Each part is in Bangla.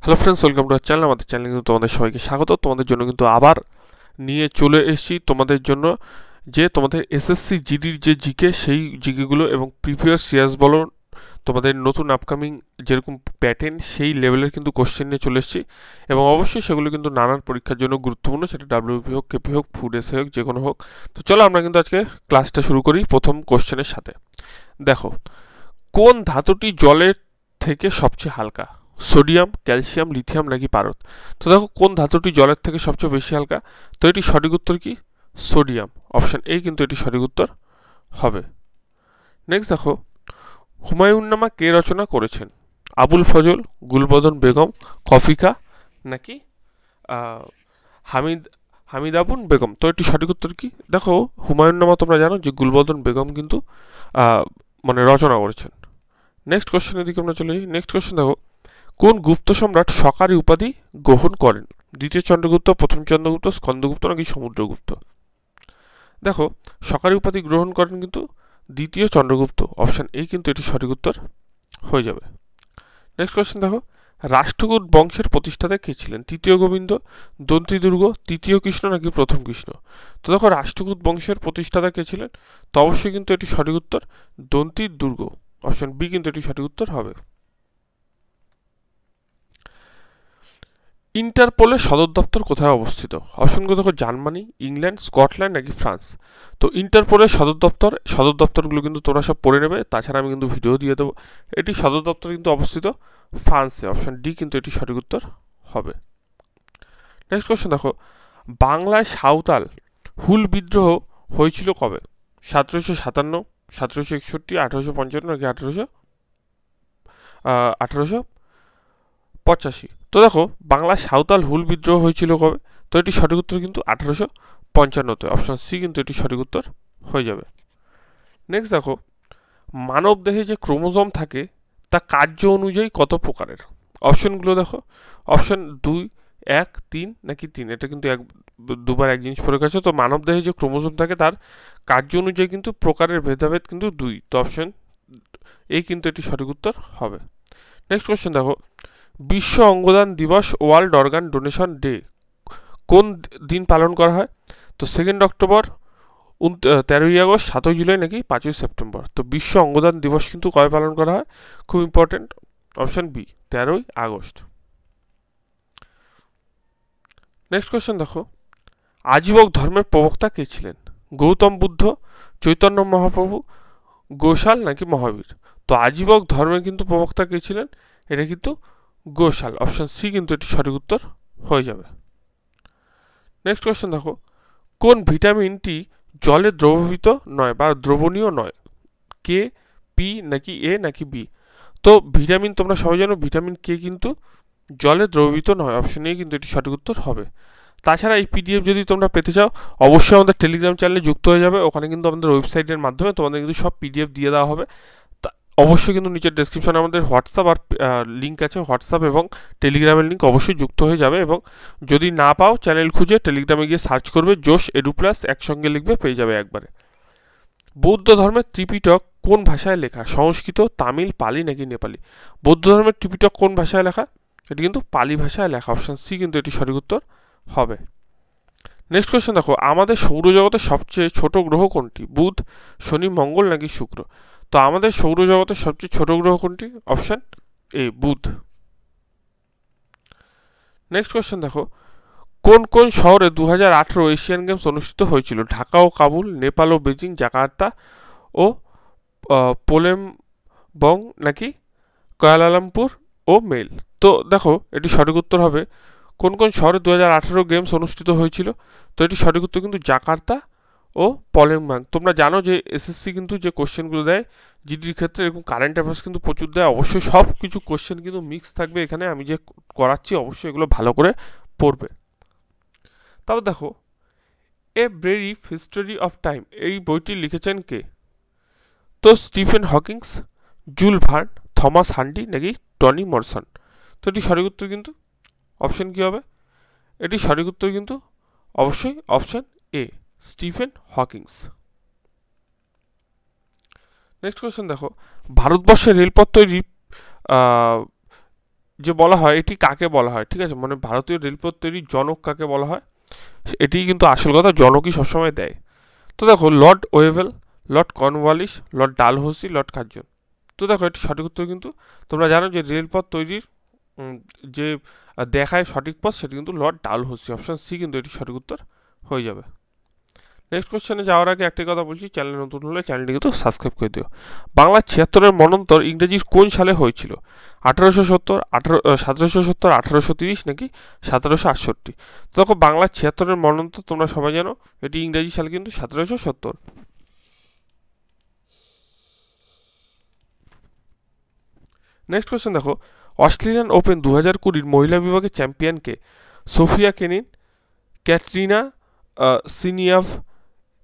Hello friends, welcome to our channel. আমাদের চ্যানেলে কিন্তু তোমাদের সবাইকে স্বাগত। তোমাদের জন্য কিন্তু আবার নিয়ে চলে এসেছি তোমাদের জন্য যে তোমাদের এসএসসি জিডির যে জিকে, সেই জিকেগুলো এবং প্রিভিয়াস ইয়ার্স বলো, তোমাদের নতুন আপকামিং যেরকম প্যাটার্ন সেই লেভেলের কিন্তু কোশ্চেন নিয়ে চলে এসেছি। এবং অবশ্যই সেগুলো কিন্তু নানান পরীক্ষার জন্য গুরুত্বপূর্ণ, সেটা ডাব্লিউপি হোক, কেপি হোক, ফুড এসে হোক, যে কোনো হোক। তো চলো আমরা কিন্তু আজকে ক্লাসটা শুরু করি প্রথম কোশ্চেনের সাথে। দেখো, কোন ধাতুটি জলের থেকে সবচেয়ে হালকা? সোডিয়াম, ক্যালসিয়াম, লিথিয়াম নাকি পারদ? তো দেখো, কোন ধাতুটি জলের থেকে সবচেয়ে বেশি হালকা? তো এটি সঠিক উত্তর কি? সোডিয়াম। অপশন এ কিন্তু এটি সঠিক উত্তর হবে। নেক্সট দেখো, হুমায়ুন্নামা কে রচনা করেছেন? আবুল ফজল, গুলবদন বেগম, কফিকা নাকি আহ, হামিদ হামিদ আবুন বেগম? তো এটি সঠিক উত্তর কি? দেখো, হুমায়ুন্নামা তোমরা জানো যে গুলবদন বেগম কিন্তু মানে রচনা করেছেন। নেক্সট কোশ্চেনের দিকে আমরা চলে যাই। নেক্সট কোশ্চেন দেখো, কোন গুপ্ত সম্রাট সকারি উপাধি গ্রহণ করেন? দ্বিতীয় চন্দ্রগুপ্ত, প্রথম চন্দ্রগুপ্ত, স্কন্দগুপ্ত নাকি সমুদ্রগুপ্ত? দেখো, সকারি উপাধি গ্রহণ করেন কিন্তু দ্বিতীয় চন্দ্রগুপ্ত। অপশন এ কিন্তু এটি সঠিক উত্তর হয়ে যাবে। নেক্সট কোশ্চেন দেখো, রাষ্ট্রকূট বংশের প্রতিষ্ঠাতা কে ছিলেন? তৃতীয় গোবিন্দ, দন্তি দুর্গ, তৃতীয় কৃষ্ণ নাকি প্রথম কৃষ্ণ? তো দেখো, রাষ্ট্রকূট বংশের প্রতিষ্ঠাতা কে ছিলেন? তো অবশ্যই কিন্তু এটি সঠিক উত্তর দন্তি দুর্গ। অপশন বি কিন্তু এটি সঠিক উত্তর হবে। ইন্টারপোলের সদর দপ্তর কোথায় অবস্থিত? অপশনগুলো দেখো, জার্মানি, ইংল্যান্ড, স্কটল্যান্ড নাকি ফ্রান্স? তো ইন্টারপোলের সদর দপ্তরগুলো কিন্তু তোমরা সব পড়ে নেবে, তাছাড়া আমি কিন্তু ভিডিও দিয়ে দেবো। এটি সদর দপ্তর কিন্তু অবস্থিত ফ্রান্সে। অপশন ডি কিন্তু এটি সঠিক উত্তর হবে। নেক্সট কোশ্চেন দেখো, বাংলায় সাঁওতাল হুল বিদ্রোহ হয়েছিল কবে? 1757, 1761, 1855 নাকি 1885? তো দেখো, বাংলা সাঁওতাল হুল বিদ্রোহ হয়েছিল কবে? তো এটি সঠিক উত্তর কিন্তু 1855-তে। অপশন সি কিন্তু এটি সঠিক উত্তর হয়ে যাবে। নেক্সট দেখো, মানব দেহে যে ক্রোমোজোম থাকে তা কার্য অনুযায়ী কত প্রকারের? অপশনগুলো দেখো, অপশন 2, 1, 3 নাকি 3? এটা কিন্তু দুবার এক জিনিস পড়ে গেছে। তো মানব দেহে যে ক্রোমোজোম থাকে তার কার্য অনুযায়ী কিন্তু প্রকারের ভেদাভেদ কিন্তু 2। তো অপশন এই কিন্তু এটি সঠিক উত্তর হবে। নেক্সট কোশ্চেন দেখো, বিশ্ব অঙ্গদান দিবস, ওয়ার্ল্ড অর্গান ডোনেশন ডে কোন দিন পালন করা হয়? তো 2 অক্টোবর, 13 আগস্ট, 7 জুলাই নাকি 5ই সেপ্টেম্বর? তো বিশ্ব অঙ্গদান দিবস কিন্তু কবে পালন করা হয়? খুব important, option B, 13 August. Next question দেখো, আজীবক ধর্মের প্রবক্তা কে ছিলেন? গৌতম বুদ্ধ, চৈতন্য মহাপ্রভু, গোশাল নাকি মহাবীর? তো আজীবক ধর্মের কিন্তু প্রবক্তা কে ছিলেন? এটা কিন্তু গোশাল। অপশন সি কিন্তু এটি সঠিক উত্তর হয়ে যাবে। নেক্সট কোয়েশ্চেন দেখো, কোন ভিটামিনটি জলে দ্রবীভূত নয় বা দ্রবণীয় নয়? কে, পি নাকি এ নাকি বি? তো ভিটামিন তোমরা সবাই জানো, ভিটামিন কে কিন্তু জলে দ্রবীভূত নয়। অপশন এ কিন্তু এটি সঠিক উত্তর হবে। তাছাড়া এই পিডিএফ যদি তোমরা পেতে চাও, অবশ্যই আমাদের টেলিগ্রাম চ্যানেলে যুক্ত হয়ে যাবে। ওখানে কিন্তু আমাদের ওয়েবসাইটের মাধ্যমে তোমাদের কিন্তু সব পিডিএফ দিয়ে দেওয়া হবে। অবশ্যই কিন্তু নিচের ডেসক্রিপশনে আমাদের হোয়াটসঅ্যাপ আর লিঙ্ক আছে, হোয়াটসঅ্যাপ এবং টেলিগ্রামের লিঙ্ক অবশ্যই যুক্ত হয়ে যাবে। এবং যদি না পাও, চ্যানেল খুঁজে টেলিগ্রামে গিয়ে সার্চ করবে জোশ এডু প্লাস, একসঙ্গে লিখবে, পেয়ে যাবে একবারে। বৌদ্ধ ধর্মের ত্রিপিটক কোন ভাষায় লেখা? সংস্কৃত, তামিল, পালি নাকি নেপালি? বৌদ্ধ ধর্মের ত্রিপিটক কোন ভাষায় লেখা? এটি কিন্তু পালি ভাষায় লেখা। অপশন সি কিন্তু এটি সঠিক উত্তর হবে। নেক্সট কোয়েশ্চেন দেখো, আমাদের সৌরজগতের সবচেয়ে ছোট গ্রহ কোনটি? বুধ, শনি, মঙ্গল নাকি শুক্র? তো আমাদের সৌরজগতের সবচেয়ে ছোট গ্রহ কোনটি? অপশন এ, বুধ। নেক্সট কোয়েশ্চেন দেখো, কোন কোন শহরে 2018 এশিয়ান গেমস অনুষ্ঠিত হয়েছিল? ঢাকা ও কাবুল, নেপাল ও বেজিং, জাকার্তা ও পোলেমবং নাকি কুয়ালালামপুর ও মেল? তো দেখো, এটি সঠিক উত্তর হবে কোন কোন শহরে 2018 গেমস অনুষ্ঠিত হয়েছিল? তো এটি সঠিক উত্তর কিন্তু জাকার্তা ও পলেমবাং। তোমরা জানো যে এসএসসি কিন্তু যে কোশ্চেনগুলো দেয় জিডির ক্ষেত্রে, এরকম কারেন্ট অ্যাফেয়ার্স কিন্তু প্রচুর দেয়। অবশ্যই সব কিছু কোশ্চেন কিন্তু মিক্স থাকবে এখানে, আমি যে করাচ্ছি অবশ্যই এগুলো ভালো করে পড়বে। তারপর দেখো, a brief history of time এই বইটি লিখেছেন কে? তো Stephen Hawkings, joule Verne, Thomas handi নাকি টনি মরসন? তো এটি সঠিক উত্তর কিন্তু অপশন কী হবে? এটি সঠিক উত্তর কিন্তু অবশ্যই option A, Stephen Hawkings. Next question দেখো, ভারতবর্ষের রেলপথ তৈরি যে বলা হয় এটি কাকে বলা হয়, ঠিক আছে, মানে ভারতীয় রেলপথ তৈরির জনক কাকে বলা হয়, এটি কিন্তু আসল কথা, জনকই সবসময় দেয়। তো দেখো Lord Wavell, Lord Cornwallis, Lord Dalhousie, Lord Curzon. তো দেখো এটি সঠিক উত্তর কিন্তু, তোমরা জানো যে রেলপথ তৈরির যে দেখায় সঠিক পথ সেটি কিন্তু লর্ড ডালহৌসি, অপশন সি কিন্তু এটি সঠিক উত্তর হয়ে যাবে। নেক্সট কোশ্চেনে যাওয়ার আগে একটি কথা বলছি, চ্যানেল নতুন হলে চ্যানেলটি কিন্তু সাবস্ক্রাইব করে দিও। বাংলা ৭৬-এর মন্বন্তর ইংরেজির কোন সালে হয়েছিল? ১৮৭০, ১৭৭০, ১৮৩০ নাকি ১৭৬৮? তো দেখো বাংলা ৭৬-এর মন্বন্তর তোমরা সবাই জানো এটি ইংরেজি সাল কিন্তু ১৭৭০। নেক্সট কোশ্চেন দেখো, অস্ট্রেলিয়ান ওপেন ২০২০ মহিলা বিভাগের চ্যাম্পিয়নকে? Sofia Kenin, Katerina Siniakova,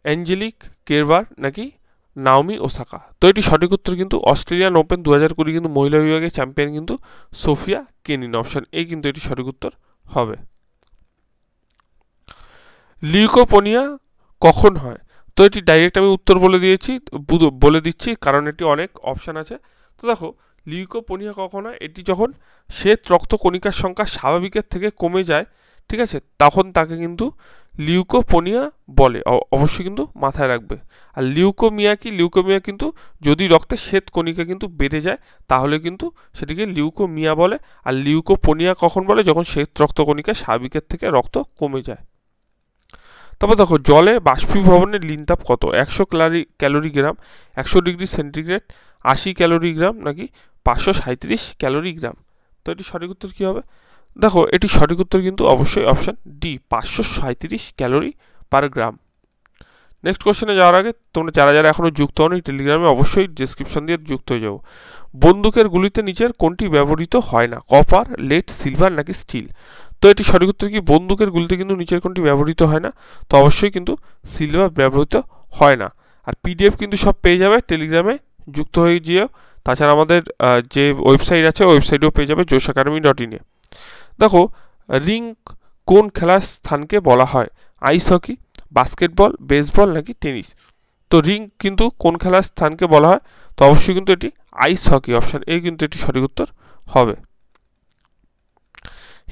Angelique Kerber নাকি নাওমি ওসাকা? তো এটি সঠিক উত্তর কিন্তু অস্ট্রেলিয়ান ওপেন ২০২০ কিন্তু মহিলা বিভাগের চ্যাম্পিয়ন কিন্তু সোফিয়া কেনিন, অপশন এ কিন্তু এটি সঠিক উত্তর হবে। লিউকোপোনিয়া কখন হয়? তো এটি ডাইরেক্ট আমি উত্তর বলে দিচ্ছি কারণ এটি অনেক অপশান আছে। তো দেখো লিউকোপোনিয়া কখন হয়, এটি যখন শ্বেত রক্তকণিকার সংখ্যা স্বাভাবিকের থেকে কমে যায়, ঠিক আছে, তখন তাকে কিন্তু লিউকোপোনিয়া বলে, অবশ্যই কিন্তু মাথায় রাখবে। আর লিউকোমিয়া কি? লিউকোমিয়া কিন্তু যদি রক্তে শ্বেত কণিকা কিন্তু বেড়ে যায় তাহলে কিন্তু সেটিকে লিউকোমিয়া বলে। আর লিউকোপোনিয়া কখন বলে? যখন শ্বেত রক্তকণিকা স্বাভাবিকের থেকে রক্ত কমে যায়। তারপর দেখো জলে বাষ্পীভবনের লিনতাপ কত? ১০০ ক্যালোরিগ্রাম, ১০০ ডিগ্রি সেন্টিগ্রেড, ৮০ ক্যালোরিগ্রাম নাকি ৫৩৭ ক্যালোরিগ্রাম? তো এটি সঠিক উত্তর কী হবে? দেখো এটি সঠিক উত্তর কিন্তু অবশ্যই অপশান ডি, ৫৩৭ ক্যালোরি পার গ্রাম। নেক্সট কোশ্চেনে যাওয়ার আগে তোমরা যারা এখনও যুক্ত হওনি টেলিগ্রামে অবশ্যই ডিসক্রিপশন দিয়ে যুক্ত হয়ে যাবো। বন্দুকের গুলিতে নিচের কোনটি ব্যবহৃত হয় না? কপার, লেড, সিলভার নাকি স্টিল? তো এটি সঠিক উত্তর কি? বন্দুকের গুলিতে কিন্তু নিচের কোনটি ব্যবহৃত হয় না? তো অবশ্যই কিন্তু সিলভার ব্যবহৃত হয় না। আর পিডিএফ কিন্তু সব পেয়ে যাবে টেলিগ্রামে যুক্ত হয়ে যেও। তাছাড়া আমাদের যে ওয়েবসাইট আছে ওয়েবসাইটেও পেয়ে যাবে joshacademy.in এ। দেখো রিং কোন খেলার স্থানকে বলা হয়? আইস হকি, বাস্কেটবল, বেসবল নাকি টেনিস? তো রিং কিন্তু কোন খেলার স্থানকে বলা হয়? তো অবশ্যই কিন্তু এটি আইস হকি, অপশান এ কিন্তু এটি সঠিক উত্তর হবে।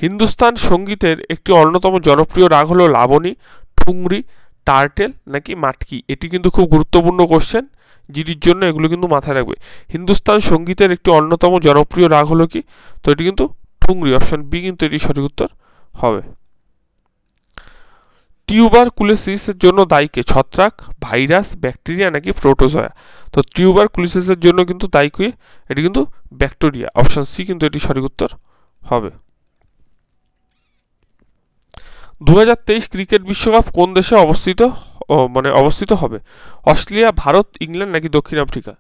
হিন্দুস্তান সঙ্গীতের একটি অন্যতম জনপ্রিয় রাগ হলো লাবণী, ঠুংরি, টার্টেল নাকি মাটকি? এটি কিন্তু খুব গুরুত্বপূর্ণ কোশ্চেন, জিডির জন্য এগুলো কিন্তু মাথায় রাখবে। হিন্দুস্তান সঙ্গীতের একটি অন্যতম জনপ্রিয় রাগ হলো কি? তো এটি কিন্তু ঠুংরি, অপশান বি কিন্তু এটি সঠিক উত্তর হবে। টিউবারকুলোসিসের জন্য দায়ী কে? ছত্রাক, ভাইরাস, ব্যাকটেরিয়া নাকি প্রোটোজোয়া? তো টিউবারকুলোসিসের জন্য কিন্তু দায়ী কে? এটি কিন্তু ব্যাকটেরিয়া, অপশান সি কিন্তু এটি সঠিক উত্তর হবে। ২০২৩ ক্রিকেট বিশ্বকাপ কোন দেশে অবস্থিত হবে? অস্ট্রেলিয়া, ভারত, ইংল্যান্ড নাকি দক্ষিণ আফ্রিকা?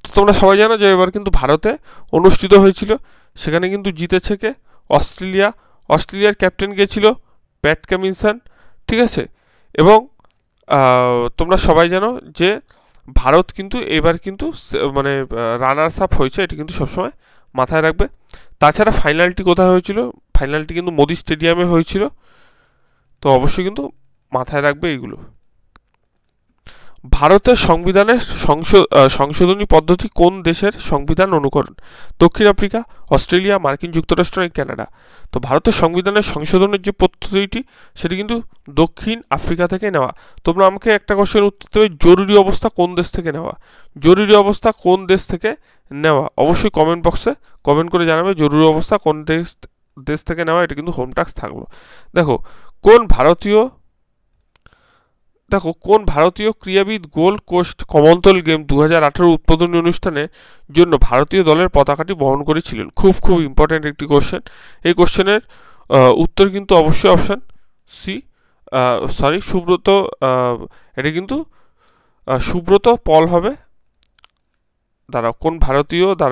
তো তোমরা সবাই জানো যে এবার কিন্তু ভারতে অনুষ্ঠিত হয়েছিল, সেখানে কিন্তু জিতেছে কে? অস্ট্রেলিয়া। অস্ট্রেলিয়ার ক্যাপ্টেন কে ছিল? প্যাট কামিন্সন, ঠিক আছে। এবং তোমরা সবাই জানো যে ভারত কিন্তু এবার কিন্তু রানার্স আপ হয়েছে, এটি কিন্তু সবসময় মাথায় রাখবে। তাছাড়া ফাইনালটি কোথায় হয়েছিল? ফাইনালটি কিন্তু মোদি স্টেডিয়ামে হয়েছিল, তো অবশ্যই কিন্তু মাথায় রাখবে এইগুলো। ভারতের সংবিধানের সংশোধনী পদ্ধতি কোন দেশের সংবিধান অনুকরণ? দক্ষিণ আফ্রিকা, অস্ট্রেলিয়া, মার্কিন যুক্তরাষ্ট্র নাকি কানাডা? তো ভারতের সংবিধানের সংশোধনের যে পদ্ধতিটি সেটি কিন্তু দক্ষিণ আফ্রিকা থেকে নেওয়া। তোমরা আমাকে একটা কোশ্চেন উত্তর দেবে, জরুরি অবস্থা কোন দেশ থেকে নেওয়া? জরুরি অবস্থা কোন দেশ থেকে নেওয়া? অবশ্যই কমেন্ট বক্সে কমেন্ট করে জানাবে জরুরি অবস্থা কোন দেশ থেকে নেওয়া। এটা কিন্তু হোম টাস্ক থাকলো। দেখো কোন ভারতীয় ক্রীড়াবিদ গোল্ড কোস্ট কমনওয়েলথ গেম ২০১৮ উদ্বোধনী অনুষ্ঠানের জন্য ভারতীয় দলের পতাকাটি বহন করেছিলেন? খুব ইম্পর্ট্যান্ট একটি কোশ্চেন। এই কোশ্চেনের উত্তর কিন্তু অবশ্যই অপশান সি, সুব্রত, এটা কিন্তু সুব্রত পল হবে।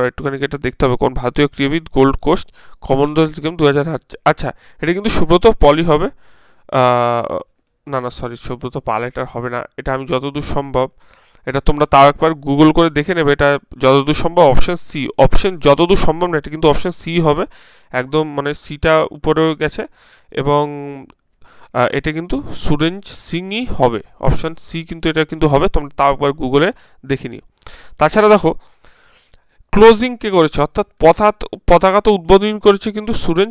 একটুখানি এটা দেখতে হবে কোন ভারতীয় ক্রীড়াবিদ গোল্ড কোস্ট কমনওয়েলথ গেম ২০০৮, আচ্ছা এটা কিন্তু সুব্রত পলই হবে। সুব্রত পাল এটা হবে না, এটা আমি যতদূর সম্ভব, এটা তোমরা তাও একবার গুগল করে দেখে নেবে, এটা যতদূর সম্ভব অপশান সি, যতদূর সম্ভব না, এটা কিন্তু অপশান সি হবে একদম, সিটা উপরেও গেছে। এবং এটা কিন্তু সুরেঞ্জ সিংই হবে, অপশান সি কিন্তু এটা কিন্তু হবে, তোমরা তাও একবার গুগলে দেখে নিও। তাছাড়া দেখো ক্লোজিং কে করেছে, অর্থাৎ পতাকা তো উদ্বোধন করেছে কিন্তু সুরেন